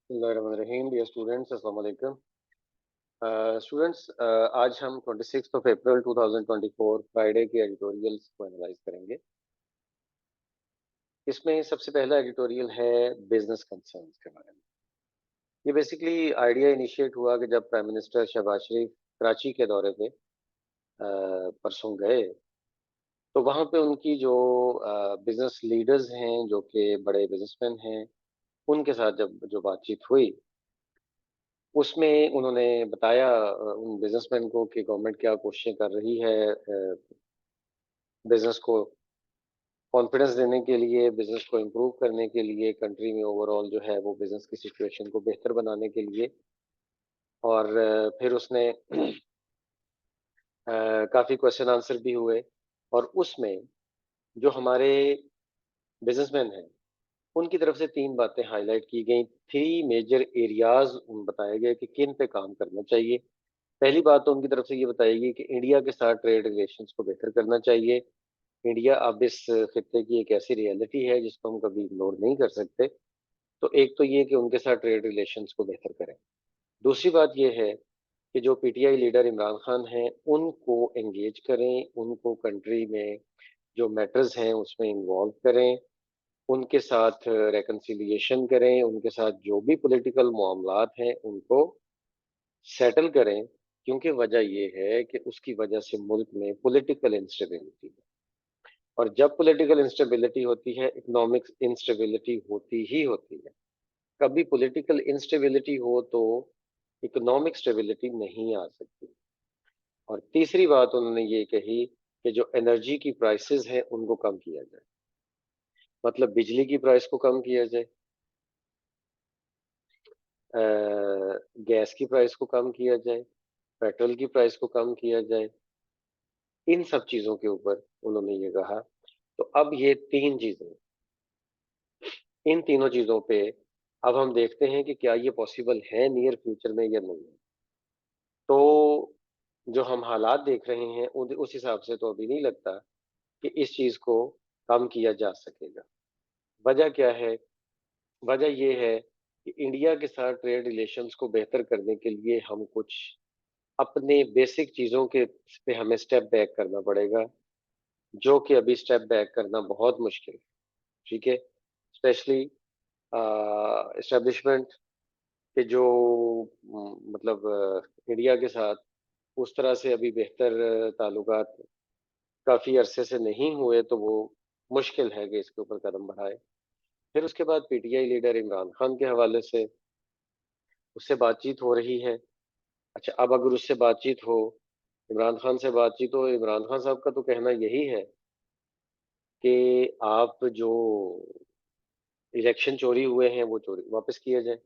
बिस्मिल्लाहिर्रहमानिर्रहीम। Dear students, अस्सलाम वालेकुम। स्टूडेंट्स, आज हम 26 अप्रैल 2024 फ्राइडे के एडिटोरियल्स को एनालाइज करेंगे। इसमें सबसे पहला एडिटोरियल है बिजनेस कंसर्न्स के बारे में। ये बेसिकली आइडिया इनिशिएट हुआ कि जब प्राइम मिनिस्टर शहबाज शरीफ कराची के दौरे पे परसों गए, तो वहाँ पे उनकी जो बिजनेस लीडर्स हैं, जो कि बड़े बिजनेसमैन हैं, उनके साथ जब जो बातचीत हुई, उसमें उन्होंने बताया उन बिजनेसमैन को कि गवर्नमेंट क्या कोशिशें कर रही है बिजनेस को कॉन्फिडेंस देने के लिए, बिजनेस को इम्प्रूव करने के लिए, कंट्री में ओवरऑल जो है वो बिजनेस की सिचुएशन को बेहतर बनाने के लिए। और फिर उसने काफ़ी क्वेश्चन आंसर भी हुए, और उसमें जो हमारे बिजनेसमैन हैं उनकी तरफ से तीन बातें हाईलाइट की गई। थ्री मेजर एरियाज बताए गए कि किन पे काम करना चाहिए। पहली बात तो उनकी तरफ से ये बताई गई कि इंडिया के साथ ट्रेड रिलेशंस को बेहतर करना चाहिए। इंडिया अब इस खित्ते की एक ऐसी रियलिटी है जिसको हम कभी इग्नोर नहीं कर सकते। तो एक तो ये कि उनके साथ ट्रेड रिलेशंस को बेहतर करें। दूसरी बात ये है कि जो पीटीआई लीडर इमरान खान हैं उनको एंगेज करें, उनको कंट्री में जो मैटर्स हैं उसमें इन्वॉल्व करें, उनके साथ रेकन्सिलिएशन करें, उनके साथ जो भी पॉलिटिकल मामलात हैं उनको सेटल करें। क्योंकि वजह ये है कि उसकी वजह से मुल्क में पॉलिटिकल इंस्टेबिलिटी है, और जब पॉलिटिकल इंस्टेबिलिटी होती है, इकोनॉमिक इंस्टेबिलिटी होती ही होती है। कभी पॉलिटिकल इंस्टेबिलिटी हो तो इकोनॉमिक स्टेबिलिटी नहीं आ सकती। और तीसरी बात उन्होंने ये कही कि जो एनर्जी की प्राइसेस हैं उनको कम किया जाए। मतलब बिजली की प्राइस को कम किया जाए, गैस की प्राइस को कम किया जाए, पेट्रोल की प्राइस को कम किया जाए। इन सब चीजों के ऊपर उन्होंने ये कहा। तो अब ये तीन चीजें, इन तीनों चीजों पे अब हम देखते हैं कि क्या ये पॉसिबल है नियर फ्यूचर में या नहीं। तो जो हम हालात देख रहे हैं उस हिसाब से तो अभी नहीं लगता कि इस चीज को कम किया जा सकेगा। वजह क्या है? वजह ये है कि इंडिया के साथ ट्रेड रिलेशंस को बेहतर करने के लिए हम कुछ अपने बेसिक चीजों के पे हमें स्टेप बैक करना पड़ेगा, जो कि अभी स्टेप बैक करना बहुत मुश्किल है। ठीक है, स्पेशली एस्टेब्लिशमेंट के जो मतलब इंडिया के साथ उस तरह से अभी बेहतर ताल्लुकात काफी अरसे से नहीं हुए, तो वो मुश्किल है कि इसके ऊपर कदम बढ़ाए। फिर उसके बाद पीटीआई लीडर इमरान खान के हवाले से उससे बातचीत हो रही है। अच्छा, अब अगर उससे बातचीत हो, इमरान खान से बातचीत हो, इमरान खान साहब का तो कहना यही है कि आप जो इलेक्शन चोरी हुए हैं वो चोरी वापस किए जाए।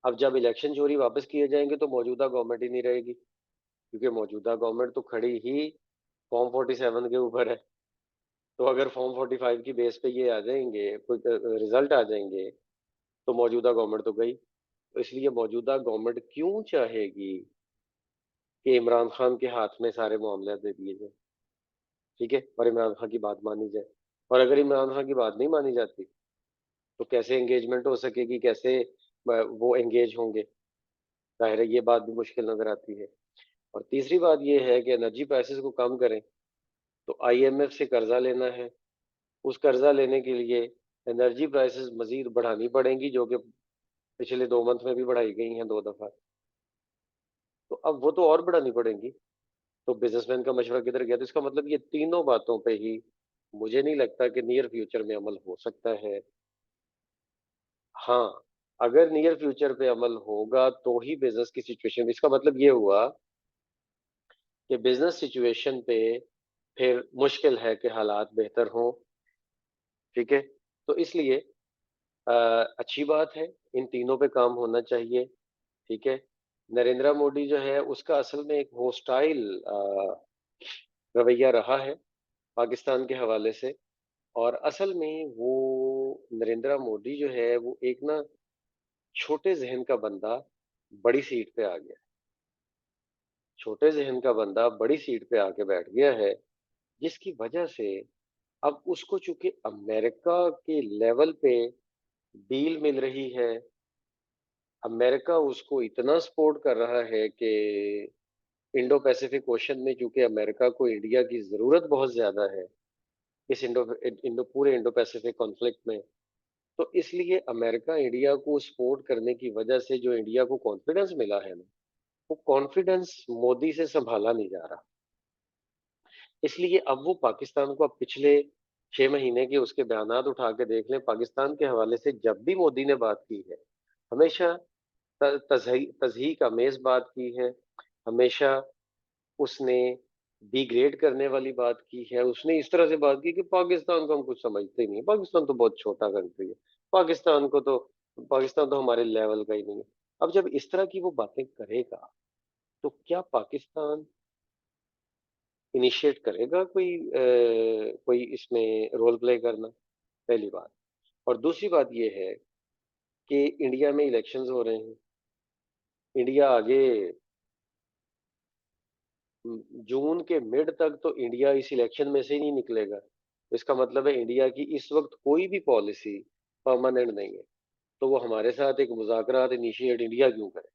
अब जब इलेक्शन चोरी वापस किए जाएंगे तो मौजूदा गवर्नमेंट ही नहीं रहेगी, क्योंकि मौजूदा गवर्नमेंट तो खड़ी ही फॉर्म 47 के ऊपर है। तो अगर फॉर्म 45 की बेस पे ये आ जाएंगे, कोई रिजल्ट आ जाएंगे, तो मौजूदा गवर्नमेंट तो गई। तो इसलिए मौजूदा गवर्नमेंट क्यों चाहेगी कि इमरान खान के हाथ में सारे मामले दे दिए जाए, ठीक है, और इमरान खान की बात मानी जाए। और अगर इमरान खान की बात नहीं मानी जाती तो कैसे एंगेजमेंट हो सकेगी, कैसे वो एंगेज होंगे? जाहिर है ये बात भी मुश्किल नजर आती है। और तीसरी बात ये है कि एनर्जी प्राइसेस को कम करें तो आईएमएफ से कर्जा लेना है। उस कर्जा लेने के लिए एनर्जी प्राइसेस मजीद बढ़ानी पड़ेंगी, जो कि पिछले 2 मंथ में भी बढ़ाई गई हैं 2 दफा। तो अब वो तो और बढ़ानी पड़ेंगी। तो बिजनेसमैन का मशवरा किधर गया? तो इसका मतलब ये तीनों बातों पे ही मुझे नहीं लगता कि नियर फ्यूचर में अमल हो सकता है। हाँ, अगर नियर फ्यूचर पे अमल होगा तो ही बिजनेस की सिचुएशन, इसका मतलब ये हुआ कि बिजनेस सिचुएशन पे फिर मुश्किल है कि हालात बेहतर हों। ठीक है, तो इसलिए अ, अच्छी बात है, इन तीनों पे काम होना चाहिए। ठीक है, नरेंद्र मोदी जो है उसका असल में एक होस्टाइल रवैया रहा है पाकिस्तान के हवाले से। और असल में वो नरेंद्र मोदी जो है वो एक ना छोटे जहन का बंदा बड़ी सीट पे आ गया। छोटे जहन का बंदा बड़ी सीट पे आके बैठ गया है, जिसकी वजह से अब उसको चूंकि अमेरिका के लेवल पे डील मिल रही है, अमेरिका उसको इतना सपोर्ट कर रहा है कि इंडो पैसिफिक ओशन में, चूंकि अमेरिका को इंडिया की जरूरत बहुत ज्यादा है इस इंडो इंडो पूरे इंडो पैसिफिक कॉन्फ्लिक्ट में, तो इसलिए अमेरिका इंडिया को सपोर्ट करने की वजह से जो इंडिया को कॉन्फिडेंस मिला है ना, वो कॉन्फिडेंस मोदी से संभाला नहीं जा रहा। इसलिए अब वो पाकिस्तान को, अब पिछले 6 महीने के उसके बयानात उठा के देख लें, पाकिस्तान के हवाले से जब भी मोदी ने बात की है, हमेशा तजहीक अमेज बात की है, हमेशा उसने डिग्रेड करने वाली बात की है। उसने इस तरह से बात की कि पाकिस्तान को हम कुछ समझते ही नहीं, पाकिस्तान तो बहुत छोटा कंट्री है, पाकिस्तान को तो पाकिस्तान तो हमारे लेवल का ही नहीं है। अब जब इस तरह की वो बातें करेगा, तो क्या पाकिस्तान इनिशिएट करेगा कोई इसमें रोल प्ले करना? पहली बात। और दूसरी बात ये है कि इंडिया में इलेक्शंस हो रहे हैं। इंडिया आगे जून के मिड तक तो इंडिया इस इलेक्शन में से ही नहीं निकलेगा। इसका मतलब है इंडिया की इस वक्त कोई भी पॉलिसी परमानेंट नहीं है। तो वो हमारे साथ एक मुज़ाकरात इनिशिएट इंडिया क्यों करे?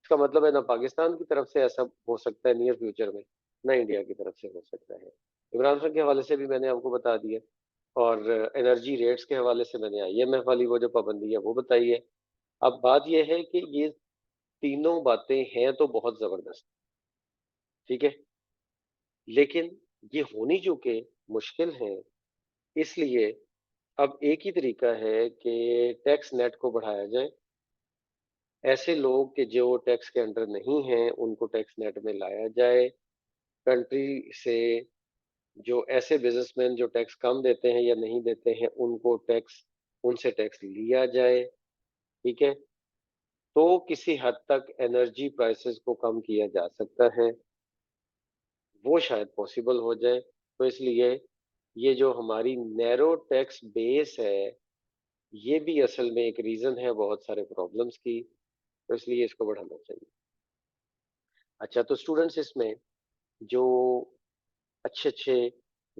इसका मतलब है ना पाकिस्तान की तरफ से ऐसा हो सकता है नियर फ्यूचर में, ना इंडिया की तरफ से हो सकता है। इमरान खान के हवाले से भी मैंने आपको बता दिया, और एनर्जी रेट्स के हवाले से मैंने आईएमएफ वाली वो जो पाबंदी है वो बताई है। अब बात यह है कि ये तीनों बातें हैं तो बहुत जबरदस्त, ठीक है, लेकिन ये होनी जो के मुश्किल है। इसलिए अब एक ही तरीका है कि टैक्स नेट को बढ़ाया जाए। ऐसे लोग कि जो टैक्स के अंडर नहीं हैं उनको टैक्स नेट में लाया जाए। कंट्री से जो ऐसे बिजनेसमैन जो टैक्स कम देते हैं या नहीं देते हैं, उनको टैक्स उनसे टैक्स लिया जाए, ठीक है। तो किसी हद तक एनर्जी प्राइसेस को कम किया जा सकता है, वो शायद पॉसिबल हो जाए। तो इसलिए ये जो हमारी नैरो टैक्स बेस है, ये भी असल में एक रीजन है बहुत सारे प्रॉब्लम्स की। तो इसलिए इसको बढ़ाना चाहिए। अच्छा, तो स्टूडेंट्स इसमें जो अच्छे अच्छे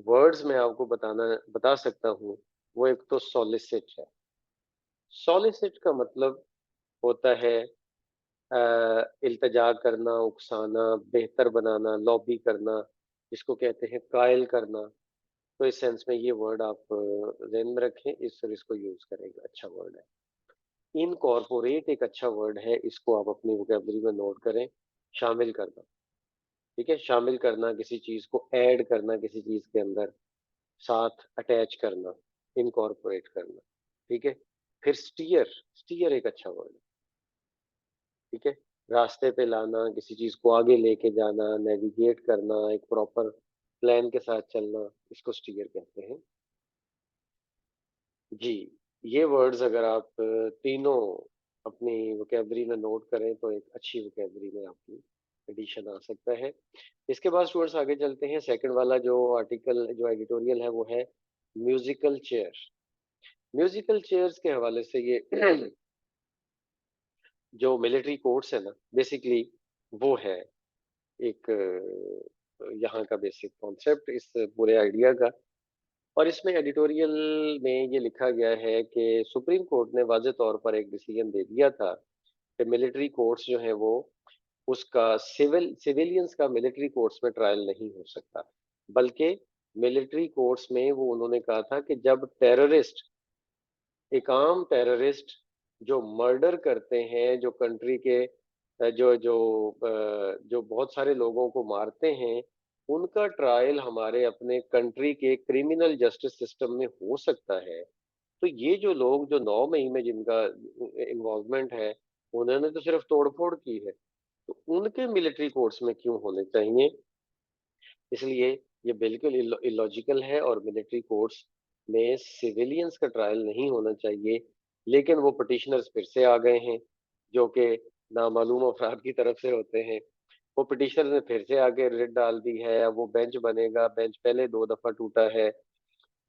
वर्ड्स मैं आपको बता सकता हूँ, वो एक तो सॉलिसिट है। सॉलिसिट का मतलब होता है इल्तजा करना, उकसाना, बेहतर बनाना, लॉबी करना, जिसको कहते हैं कायल करना। तो इस सेंस में ये वर्ड आप ज़हन में रखें, इसको यूज करेंगे, अच्छा वर्ड है। इनकॉर्पोरेट एक अच्छा वर्ड है, इसको आप अपनी वोकेबलरी में नोट करें। शामिल करना, ठीक है, शामिल करना, किसी चीज को ऐड करना किसी चीज के अंदर, साथ अटैच करना, इनकॉर्पोरेट करना, ठीक है। फिर स्टीयर, स्टीयर एक अच्छा वर्ड है, ठीक है। रास्ते पे लाना, किसी चीज को आगे लेके जाना, नेविगेट करना, एक प्रॉपर प्लान के साथ चलना, इसको स्टीयर कहते हैं। जी, ये वर्ड्स अगर आप तीनों अपनी वोकेबलरी में नोट करें तो एक अच्छी वोकेबलरी में आपकी एडिशन आ सकता है। इसके बाद स्टूडेंट्स आगे चलते हैं। सेकंड वाला जो आर्टिकल, जो एडिटोरियल है, वो है म्यूजिकल चेयर। म्यूजिकल चेयर्स के हवाले से ये जो मिलिट्री कोर्ट्स है ना, बेसिकली वो है एक यहाँ का बेसिक कॉन्सेप्ट इस पूरे आइडिया का। और इसमें एडिटोरियल में ये लिखा गया है कि सुप्रीम कोर्ट ने वाज़ेह तौर पर एक डिसीजन दे दिया था कि मिलिट्री कोर्ट्स जो है वो, उसका सिविलियंस का मिलिट्री कोर्ट्स में ट्रायल नहीं हो सकता, बल्कि मिलिट्री कोर्ट्स में वो उन्होंने कहा था कि जब टेररिस्ट, एक आम टेररिस्ट जो मर्डर करते हैं, जो कंट्री के जो बहुत सारे लोगों को मारते हैं, उनका ट्रायल हमारे अपने कंट्री के क्रिमिनल जस्टिस सिस्टम में हो सकता है। तो ये जो लोग जो 9 मई में जिनका इन्वॉल्वमेंट है, उन्होंने तो सिर्फ तोड़फोड़ की है, तो उनके मिलिट्री कोर्ट्स में क्यों होने चाहिए? इसलिए ये बिल्कुल इलॉजिकल है, और मिलिट्री कोर्ट्स में सिविलियंस का ट्रायल नहीं होना चाहिए। लेकिन वो पिटिशनर्स फिर से आ गए हैं, जो कि नामालूम अफराद की तरफ से होते हैं। वो पिटिशनर ने फिर से आगे रिट डाल दी है। अब वो बेंच बनेगा, बेंच पहले 2 दफा टूटा है,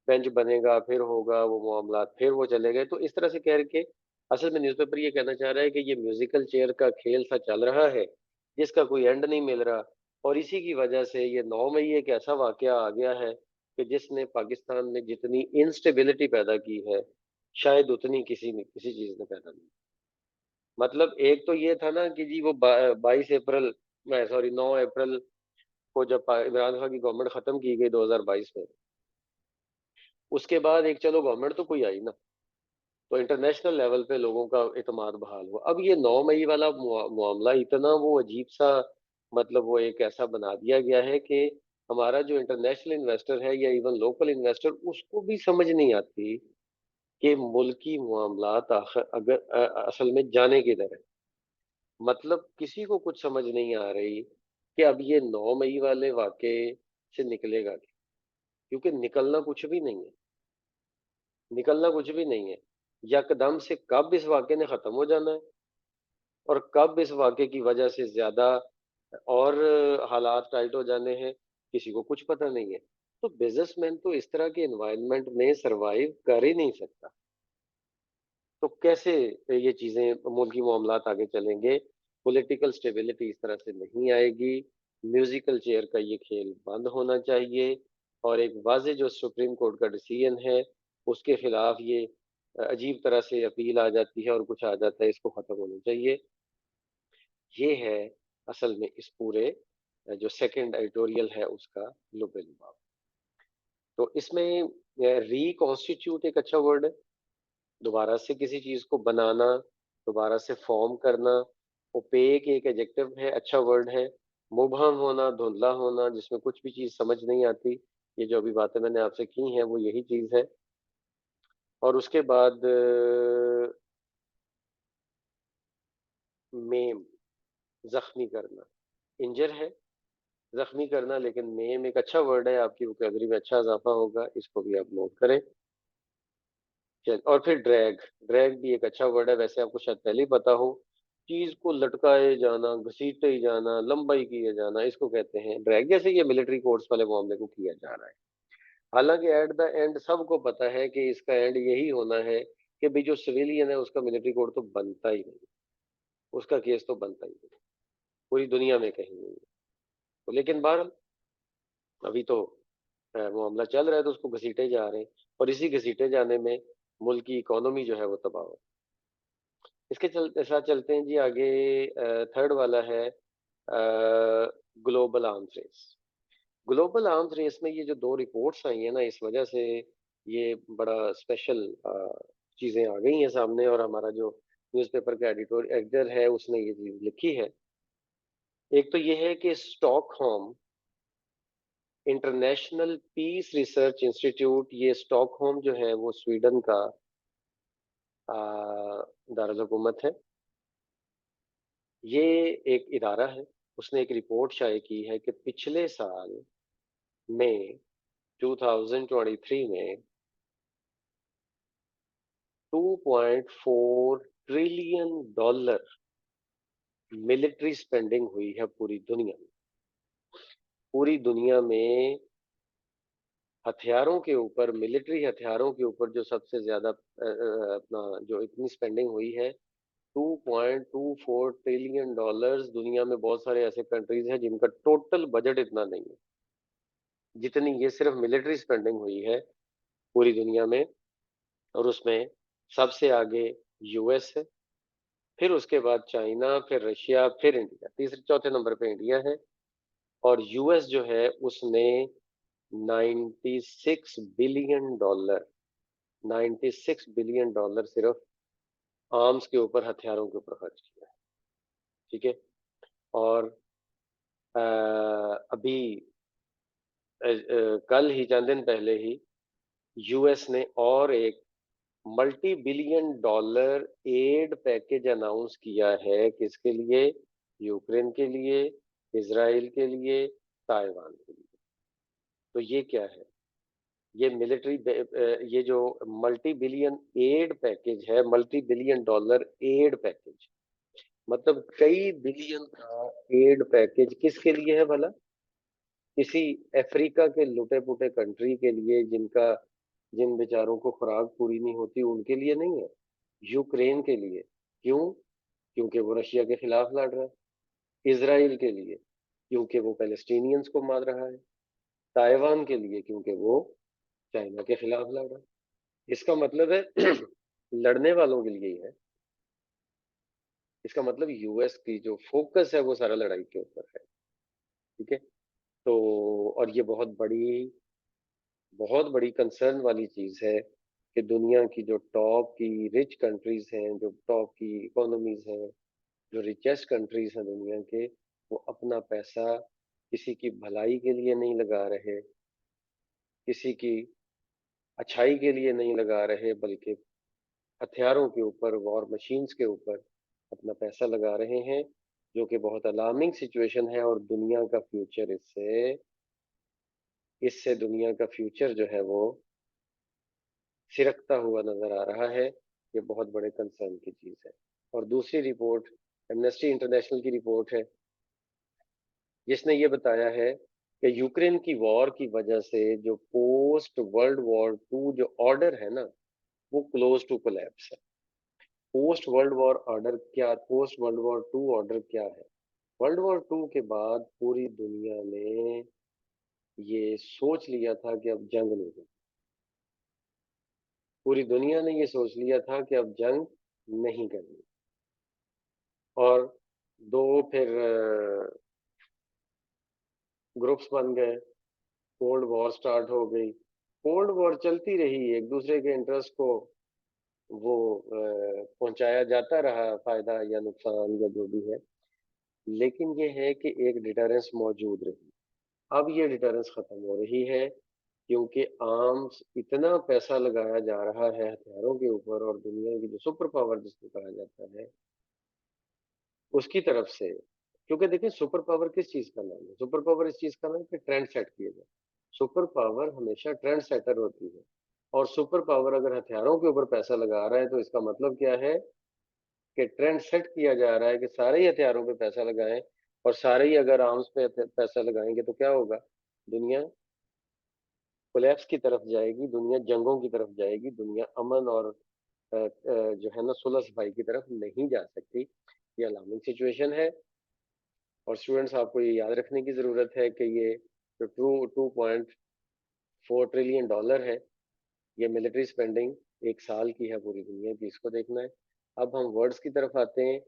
बेंच बनेगा, फिर होगा वो मामला, फिर वो चले गए। तो इस तरह से कह के असल में न्यूज़पेपर ये कहना चाह रहा है कि ये म्यूजिकल चेयर का खेल सा चल रहा है, जिसका कोई एंड नहीं मिल रहा। और इसी की वजह से ये 9 मई एक ऐसा वाकया आ गया है कि जिसने पाकिस्तान में जितनी इंस्टेबिलिटी पैदा की है, शायद उतनी किसी चीज ने पैदा नहीं। मतलब एक तो ये था ना कि जी वो 22 अप्रैल, मैं सॉरी 9 अप्रैल को जब इमरान खान की गवर्नमेंट खत्म की गई 2022 में, उसके बाद एक चलो गवर्नमेंट तो कोई आई ना, तो इंटरनेशनल लेवल पे लोगों का इत्मीनान बहाल हुआ। अब ये 9 मई वाला मामला इतना वो अजीब सा, मतलब वो एक ऐसा बना दिया गया है कि हमारा जो इंटरनेशनल इन्वेस्टर है या इवन लोकल इन्वेस्टर, उसको भी समझ नहीं आती कि मुल्की मामलात अगर असल में जाने किधर है। मतलब किसी को कुछ समझ नहीं आ रही कि अब ये 9 मई वाले वाक़े से निकलेगा क्या? क्योंकि निकलना कुछ भी नहीं है, निकलना कुछ भी नहीं है। यकदम से कब इस वाक़े ने ख़त्म हो जाना है और कब इस वाक़े की वजह से ज़्यादा और हालात टाइट हो जाने हैं, किसी को कुछ पता नहीं है। तो बिज़नेसमैन तो इस तरह के एनवायरनमेंट में सर्वाइव कर ही नहीं सकता। तो कैसे ये चीज़ें मुल्की मामलात आगे चलेंगे? पॉलिटिकल स्टेबिलिटी इस तरह से नहीं आएगी। म्यूज़िकल चेयर का ये खेल बंद होना चाहिए और एक वाज़ेह जो सुप्रीम कोर्ट का डिसीजन है, उसके खिलाफ ये अजीब तरह से अपील आ जाती है और कुछ आ जाता है, इसको ख़त्म होना चाहिए। ये है असल में इस पूरे जो सेकंड एडिटोरियल है उसका लुब-ए-लुभाव। तो इसमें रिकॉन्स्टिट्यूट एक अच्छा वर्ड है। दोबारा से किसी चीज को बनाना, दोबारा से फॉर्म करना। ओपेक एक एडजेक्टिव है, अच्छा वर्ड है। मुबहम होना, धुंधला होना, जिसमें कुछ भी चीज समझ नहीं आती, ये जो अभी बातें मैंने आपसे की हैं वो यही चीज है। और उसके बाद मेम, जख्मी करना, इंजर है, जख्मी करना, लेकिन मेम एक अच्छा वर्ड है, आपकी वोकैबुलरी में अच्छा इजाफा होगा, इसको भी आप नोट करें। चल, और फिर ड्रैग, ड्रैग भी एक अच्छा वर्ड है, वैसे आपको शायद पहले ही पता हो। चीज को लटकाए जाना, घसीटे ही जाना, लंबाई किए जाना, इसको कहते हैं ड्रैग। जैसे ये मिलिट्री कोर्ट्स वाले मामले को किया जा रहा है। हालांकि एट द एंड सबको पता है कि इसका एंड यही होना है कि भाई जो सिविलियन है उसका मिलिट्री कोर्ट तो बनता ही नहीं, उसका केस तो बनता ही नहीं, पूरी दुनिया में कहीं नहीं है। तो लेकिन बहरहाल अभी तो मामला चल रहा है तो उसको घसीटे जा रहे हैं, और इसी घसीटे जाने में मुल्क की इकोनॉमी जो है वो तबाह हो। इसके साथ चलते हैं जी आगे। थर्ड वाला है global arms race. Global arms race में ये जो दो रिपोर्ट्स आई हैं ना, इस वजह से ये बड़ा स्पेशल चीजें आ गई हैं सामने, और हमारा जो न्यूज़पेपर का एडिटर है उसने ये चीज लिखी है। एक तो ये है कि Stockholm International Peace Research Institute, ये स्टॉकहोम जो है वो स्वीडन का दारुल हुकूमत है। ये एक इदारा है, उसने एक रिपोर्ट शाये की है कि पिछले साल में 2023 में 2.4 ट्रिलियन डॉलर मिलिट्री स्पेंडिंग हुई है पूरी दुनिया में। पूरी दुनिया में हथियारों के ऊपर, मिलिट्री हथियारों के ऊपर जो सबसे ज्यादा अपना जो इतनी स्पेंडिंग हुई है, 2.24 ट्रिलियन डॉलर्स। दुनिया में बहुत सारे ऐसे कंट्रीज हैं जिनका टोटल बजट इतना नहीं है जितनी ये सिर्फ मिलिट्री स्पेंडिंग हुई है पूरी दुनिया में। और उसमें सबसे आगे यूएस है, फिर उसके बाद चाइना, फिर रशिया, फिर इंडिया, तीसरे चौथे नंबर पे इंडिया है। और यूएस जो है उसने 96 बिलियन डॉलर, 96 बिलियन डॉलर सिर्फ आर्म्स के ऊपर, हथियारों के ऊपर खर्च किया है। ठीक है। और अभी कल ही, चंद दिन पहले ही, यूएस ने और एक multi billion dollar aid package announce किया है। किसके लिए? यूक्रेन के लिए, इसराइल के लिए, ताइवान के लिए। तो ये क्या है? ये मिलिट्री, ये जो मल्टी बिलियन एड पैकेज है, multi billion dollar aid package, मतलब कई बिलियन का एड पैकेज किसके लिए है भला? किसी अफ्रीका के लुटे पुटे कंट्री के लिए, जिनका, जिन बेचारों को खुराक पूरी नहीं होती, उनके लिए नहीं है। यूक्रेन के लिए। क्यों? क्योंकि वो रशिया के खिलाफ लड़ रहा है। इसराइल के लिए क्योंकि वो पैलेस्टीनियंस को मार रहा है। ताइवान के लिए क्योंकि वो चाइना के खिलाफ लड़ रहा है। इसका मतलब है लड़ने वालों के लिए ही है। इसका मतलब यूएस की जो फोकस है वो सारा लड़ाई के ऊपर है। ठीक है। तो और ये बहुत बड़ी कंसर्न वाली चीज है कि दुनिया की जो टॉप की रिच कंट्रीज हैं, जो टॉप की इकोनॉमीज हैं, जो रिचेस्ट कंट्रीज हैं दुनिया के, वो अपना पैसा किसी की भलाई के लिए नहीं लगा रहे, किसी की अच्छाई के लिए नहीं लगा रहे, बल्कि हथियारों के ऊपर, वॉर मशीन्स के ऊपर अपना पैसा लगा रहे हैं, जो कि बहुत अलार्मिंग सिचुएशन है। और दुनिया का फ्यूचर इससे इससे दुनिया का फ्यूचर जो है वो सिरकता हुआ नजर आ रहा है। ये बहुत बड़े कंसर्न की चीज है। और दूसरी रिपोर्ट एमनेस्टी इंटरनेशनल की रिपोर्ट है, जिसने ये बताया है कि यूक्रेन की वॉर की वजह से जो पोस्ट वर्ल्ड वॉर टू जो ऑर्डर है ना, वो क्लोज टू कोलैप्स है। Post world war two order क्या है? वर्ल्ड वॉर टू के बाद पूरी दुनिया ने ये सोच लिया था कि अब जंग नहीं होगी। पूरी दुनिया ने ये सोच लिया था कि अब जंग नहीं करनी। और दो फिर ग्रुप्स बन गए, कोल्ड वॉर स्टार्ट हो गई। कोल्ड वॉर चलती रही, एक दूसरे के इंटरेस्ट को वो पहुंचाया जाता रहा, फायदा या नुकसान या जो भी है। लेकिन ये है कि एक डिटरेंस मौजूद रही। अब ये डिटरेंस खत्म हो रही है, क्योंकि आर्म्स इतना पैसा लगाया जा रहा है हथियारों के ऊपर, और दुनिया की जो सुपर पावर जिसको कहा जाता है उसकी तरफ से। क्योंकि देखिए, सुपर पावर किस चीज का नाम है? सुपर पावर इस चीज का नाम है कि ट्रेंड सेट किया जाए। सुपर पावर हमेशा ट्रेंड सेटर होती है। और सुपर पावर अगर हथियारों के ऊपर पैसा लगा रहा है तो इसका मतलब क्या है कि ट्रेंड सेट किया जा रहा है कि सारे ही हथियारों पे पैसा लगाएं। और सारे ही अगर आर्म्स पे पैसा लगाएंगे तो क्या होगा? दुनिया कोलैप्स की तरफ जाएगी, दुनिया जंगों की तरफ जाएगी, दुनिया अमन और जो है ना सुलह सफाई की तरफ नहीं जा सकती। ये अलार्मिंग सिचुएशन है। और स्टूडेंट्स, आपको ये याद रखने की ज़रूरत है कि ये जो 2.4 ट्रिलियन डॉलर है, ये मिलिट्री स्पेंडिंग एक साल की है पूरी दुनिया की, इसको देखना है। अब हम वर्ड्स की तरफ आते हैं।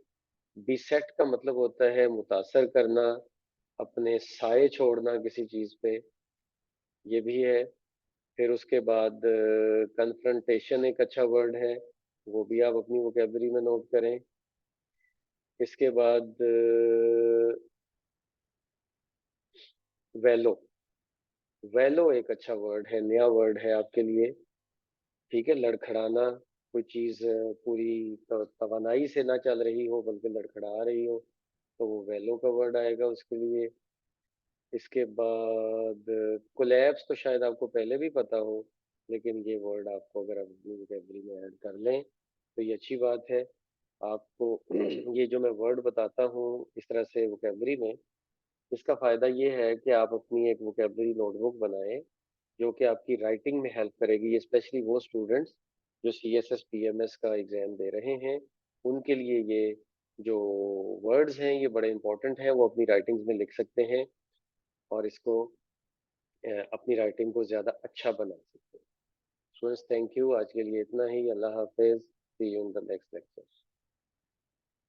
बीसेट का मतलब होता है मुतासर करना, अपने साए छोड़ना किसी चीज़ पे, ये भी है। फिर उसके बाद कन्फ्रंटेशन एक अच्छा वर्ड है, वो भी आप अपनी वोकेबलरी में नोट करें। इसके बाद वेलो, वेलो एक अच्छा वर्ड है, नया वर्ड है आपके लिए। ठीक है, लड़खड़ाना, कोई चीज पूरी तवानाई से ना चल रही हो बल्कि लड़खड़ा रही हो, तो वो वेलो का वर्ड आएगा उसके लिए। इसके बाद कोलैप्स तो शायद आपको पहले भी पता हो, लेकिन ये वर्ड आपको अगर आप अपनी वोकेबलरी में ऐड कर लें तो ये अच्छी बात है। आपको ये जो मैं वर्ड बताता हूँ इस तरह से वोकेबलरी में, इसका फायदा ये है कि आप अपनी एक वोकेबलरी नोटबुक बनाएं, जो कि आपकी राइटिंग में हेल्प करेगी। ये स्पेशली वो स्टूडेंट्स जो CSS PMS का एग्जाम दे रहे हैं, उनके लिए ये जो वर्ड्स हैं ये बड़े इंपॉर्टेंट हैं, वो अपनी राइटिंग्स में लिख सकते हैं और इसको अपनी राइटिंग को ज़्यादा अच्छा बना सकते हैं। स्टूडेंट्स, थैंक यू, आज के लिए इतना ही। अल्लाह हाफिज, see you in the next lecture.